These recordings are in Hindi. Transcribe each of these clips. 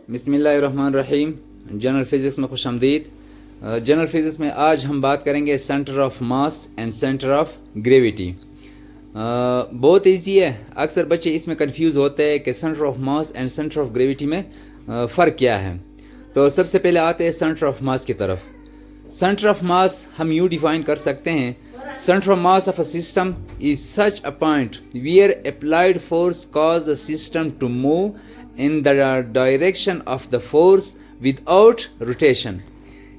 बिस्मिल्लाहिर्रहमानिर्रहीम। जनरल फिज़िक्स में खुशामदीद। जनरल फिज़िक्स में आज हम बात करेंगे centre of mass and centre of gravity. बहुत इजी है, अक्सर बच्चे इसमें कंफ्यूज होते हैं कि centre of mass and centre of gravity में फ़र्क क्या है। तो सबसे पहले आते हैं सेंटर ऑफ मास की तरफ। सेंटर ऑफ मास हम यूँ डिफाइन कर सकते हैं, center of mass of a system is such a point where applied force cause the system to move in the direction of the force without rotation।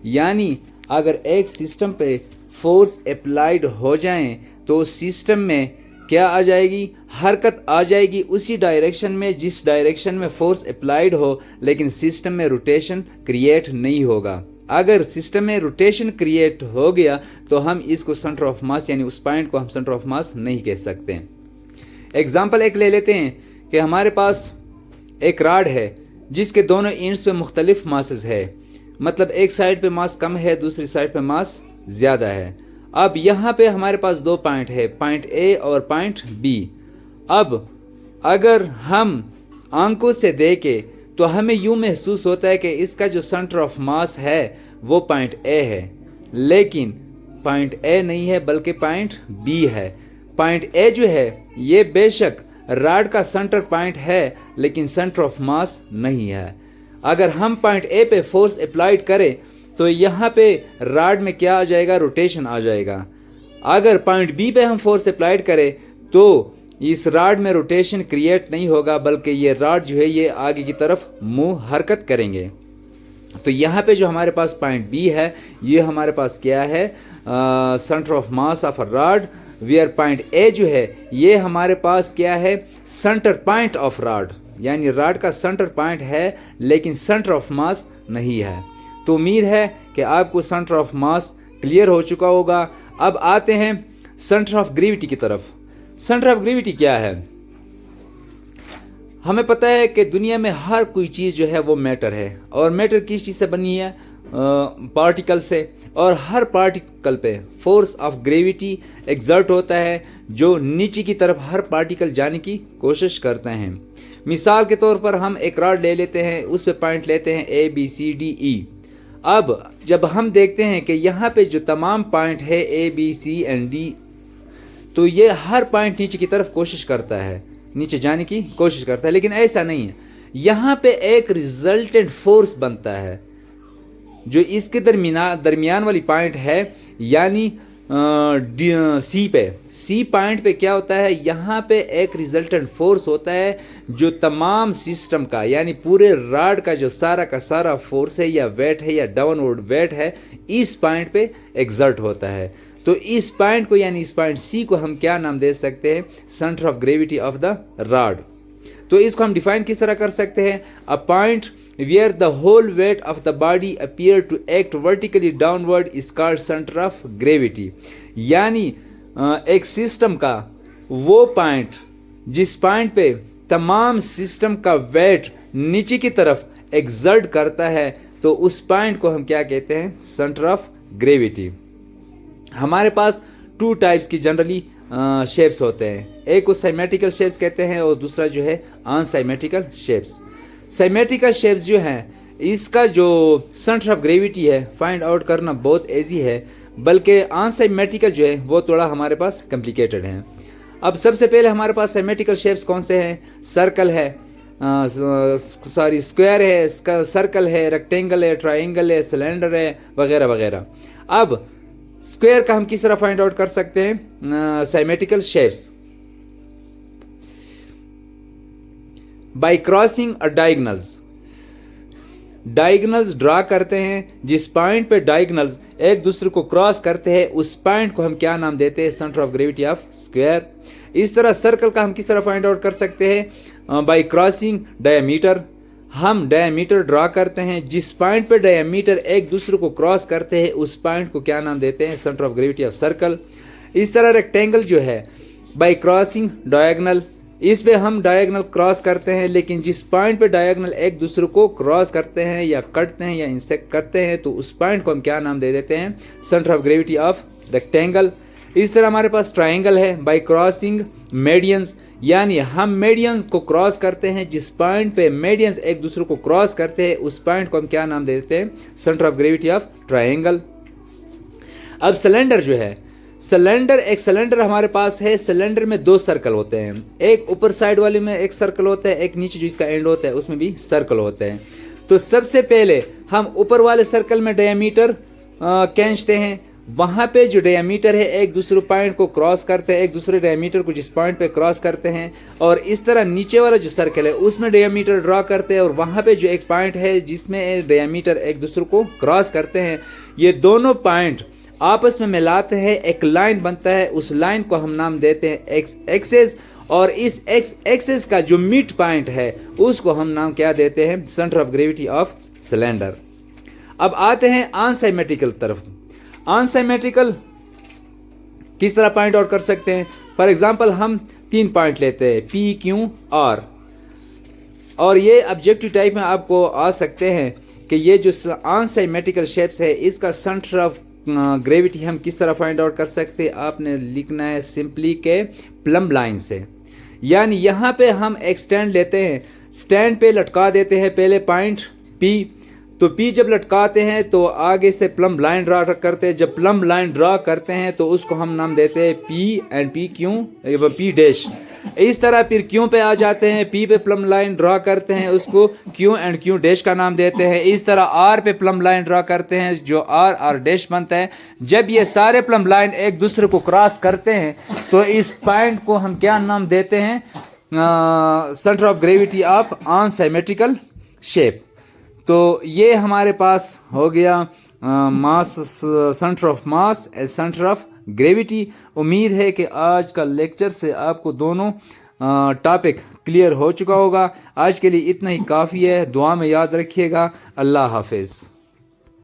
यानी अगर एक सिस्टम पे फोर्स अप्लाइड हो जाए तो सिस्टम में क्या आ जाएगी, हरकत आ जाएगी उसी डायरेक्शन में जिस डायरेक्शन में फोर्स अप्लाइड हो, लेकिन सिस्टम में रोटेशन क्रिएट नहीं होगा। अगर सिस्टम में रोटेशन क्रिएट हो गया तो हम इसको सेंटर ऑफ मास यानी उस पॉइंट को हम सेंटर ऑफ मास नहीं कह सकते। एग्जाम्पल एक ले लेते हैं कि हमारे पास एक रॉड है जिसके दोनों एंड्स पे मुख्तलिफ मासेस है, मतलब एक साइड पे मास कम है, दूसरी साइड पे मास ज़्यादा है। अब यहाँ पे हमारे पास दो पॉइंट है, पॉइंट ए और पॉइंट बी। अब अगर हम आंखों से देखें तो हमें यूं महसूस होता है कि इसका जो सेंटर ऑफ मास है वो पॉइंट ए है, लेकिन पॉइंट ए नहीं है बल्कि पॉइंट बी है। पॉइंट ए जो है ये बेशक रॉड का सेंटर पॉइंट है लेकिन सेंटर ऑफ मास नहीं है। अगर हम पॉइंट ए पे फोर्स अप्लाइड करें तो यहाँ पे रॉड में क्या आ जाएगा, रोटेशन आ जाएगा। अगर पॉइंट बी पे हम फोर्स अप्लाइड करें तो इस रॉड में रोटेशन क्रिएट नहीं होगा, बल्कि ये रॉड जो है ये आगे की तरफ मुंह हरकत करेंगे। तो यहाँ पे जो हमारे पास पॉइंट बी है ये हमारे पास क्या है, centre of mass of a rod, where point A जो है ये हमारे पास क्या है, सेंटर पॉइंट ऑफ रॉड, यानी रॉड का सेंटर पॉइंट है लेकिन सेंटर ऑफ मास नहीं है। तो उम्मीद है कि आपको सेंटर ऑफ मास क्लियर हो चुका होगा। अब आते हैं सेंटर ऑफ ग्रेविटी की तरफ। सेंटर ऑफ ग्रेविटी क्या है? हमें पता है कि दुनिया में हर कोई चीज़ जो है वो मैटर है, और मैटर किस चीज़ से बनी है, पार्टिकल से, और हर पार्टिकल पे फोर्स ऑफ ग्रेविटी एग्जर्ट होता है जो नीचे की तरफ हर पार्टिकल जाने की कोशिश करते हैं। मिसाल के तौर पर हम एक रॉड ले लेते हैं, उस पे पॉइंट लेते हैं ए बी सी डी ई। अब जब हम देखते हैं कि यहाँ पे जो तमाम पॉइंट है A B C and D, तो ये हर पॉइंट नीचे की तरफ कोशिश करता है, नीचे जाने की कोशिश करता है, लेकिन ऐसा नहीं है। यहाँ पे एक रिजल्टेंट फोर्स बनता है जो इसके दरमियान वाली पॉइंट है, यानी सी पॉइंट पे क्या होता है, यहाँ पे एक रिजल्टेंट फोर्स होता है जो तमाम सिस्टम का यानी पूरे रॉड का जो सारा का सारा फोर्स है या वेट है या डाउनवर्ड वेट है इस पॉइंट पे एग्जर्ट होता है। तो इस पॉइंट को यानी इस पॉइंट सी को हम क्या नाम दे सकते हैं, centre of gravity of the rod. तो इसको हम डिफाइन किस तरह कर सकते हैं, a point where the whole weight of the body appear to act vertically downward is called centre of gravity. यानी एक सिस्टम का वो पॉइंट जिस पॉइंट पे तमाम सिस्टम का वेट नीचे की तरफ एग्जर्ट करता है, तो उस पॉइंट को हम क्या कहते हैं, सेंटर ऑफ ग्रेविटी। हमारे पास टू टाइप्स की जनरली शेप्स होते हैं, एक को साइमेट्रिकल शेप्स कहते हैं और दूसरा जो है अनसाइमेट्रिकल शेप्स। साइमेट्रिकल शेप्स जो हैं इसका जो सेंटर ऑफ ग्रेविटी है फाइंड आउट करना बहुत ईजी है, बल्कि अनसाइमेट्रिकल जो है वो थोड़ा हमारे पास कॉम्प्लिकेटेड है। अब सबसे पहले हमारे पास साइमेट्रिकल शेप्स कौन से हैं, सर्कल है, स्क्वायर है, सर्कल है, रेक्टेंगल है, ट्राइंगल है, सिलेंडर है, वगैरह वगैरह। अब स्क्वायर का हम किस तरह फाइंड आउट कर सकते हैं, symmetrical shapes by crossing a diagonals draw करते हैं। जिस पॉइंट पे डायगोनल्स एक दूसरे को क्रॉस करते हैं उस पॉइंट को हम क्या नाम देते हैं, centre of gravity of square. इस तरह सर्कल का हम किस तरह फाइंड आउट कर सकते हैं, बाय क्रॉसिंग डायमीटर। हम डायमीटर ड्रा करते हैं, जिस पॉइंट पे डायमीटर एक दूसरे को क्रॉस करते हैं उस पॉइंट को क्या नाम देते हैं, centre of gravity of circle. इस तरह रेक्टेंगल जो है बाय क्रॉसिंग डायगोनल, इस पे हम डायगोनल क्रॉस करते हैं, लेकिन जिस पॉइंट पे डायगोनल एक दूसरे को क्रॉस करते हैं या कटते हैं या इंसेक्ट करते हैं तो उस पॉइंट को हम क्या नाम दे देते हैं, centre of gravity of rectangle. इस तरह हमारे पास ट्राइंगल है बाय क्रॉसिंग मेडियंस, यानी हम मीडियंस को क्रॉस करते हैं, जिस पॉइंट पे मीडियंस एक दूसरे को क्रॉस करते हैं उस पॉइंट को हम क्या नाम देते हैं? Centre of gravity of triangle. अब सिलेंडर जो है, एक सिलेंडर हमारे पास है। सिलेंडर में दो सर्कल होते हैं, एक ऊपर साइड वाले में एक सर्कल होता है, एक नीचे जो इसका एंड होता है उसमें भी सर्कल होते हैं। तो सबसे पहले हम ऊपर वाले सर्कल में डायमीटर खींचते हैं। वहाँ पे जो डायमीटर है एक दूसरे पॉइंट को क्रॉस करते हैं, एक दूसरे डायमीटर को जिस पॉइंट पे क्रॉस करते हैं, और इस तरह नीचे वाला जो सर्कल है उसमें डायमीटर ड्रॉ करते हैं, और वहाँ पे जो एक पॉइंट है जिसमें डायमीटर एक दूसरे को क्रॉस करते हैं, ये दोनों पॉइंट आपस में मिलाते हैं, एक लाइन बनता है। उस लाइन को हम नाम देते हैं एक्स एक्सेस, और इस एक्स एक्सेस का जो मिड पॉइंट है उसको हम नाम क्या देते हैं? Centre of gravity of cylinder. अब आते हैं अनसिमेट्रिकल तरफ। अनसिमेट्रिकल किस तरह पॉइंट आउट कर सकते हैं? फॉर एग्जांपल हम 3 पॉइंट लेते हैं पी क्यू आर, और ये ऑब्जेक्टिव टाइप में आपको आ सकते हैं कि ये जो अनसिमेट्रिकल शेप्स है इसका सेंटर ऑफ ग्रेविटी हम किस तरह फाइंड आउट कर सकते हैं? आपने लिखना है सिंपली के प्लम लाइन से। यानी यहाँ पे हम एक स्टैंड लेते हैं, स्टैंड पे लटका देते हैं पहले पॉइंट पी। तो पी जब लटकाते हैं तो आगे से प्लम लाइन ड्रा करते हैं। जब प्लम लाइन ड्रा करते हैं तो उसको हम नाम देते हैं P and P Q, P dash. इस तरह फिर क्यू पे आ जाते हैं, पी पे प्लम लाइन ड्रा करते हैं, उसको क्यू एंड क्यू डैश का नाम देते हैं। इस तरह आर पे प्लम लाइन ड्रा करते हैं जो आर आर डैश बनता है। जब ये सारे प्लम लाइन एक दूसरे को क्रॉस करते हैं तो इस पॉइंट को हम क्या नाम देते हैं? Centre of gravity of unsymmetrical shape. तो ये हमारे पास हो गया mass, centre of mass as centre of gravity. उम्मीद है कि आज का लेक्चर से आपको दोनों टॉपिक क्लियर हो चुका होगा। आज के लिए इतना ही काफ़ी है। दुआ में याद रखिएगा। अल्लाह हाफिज़।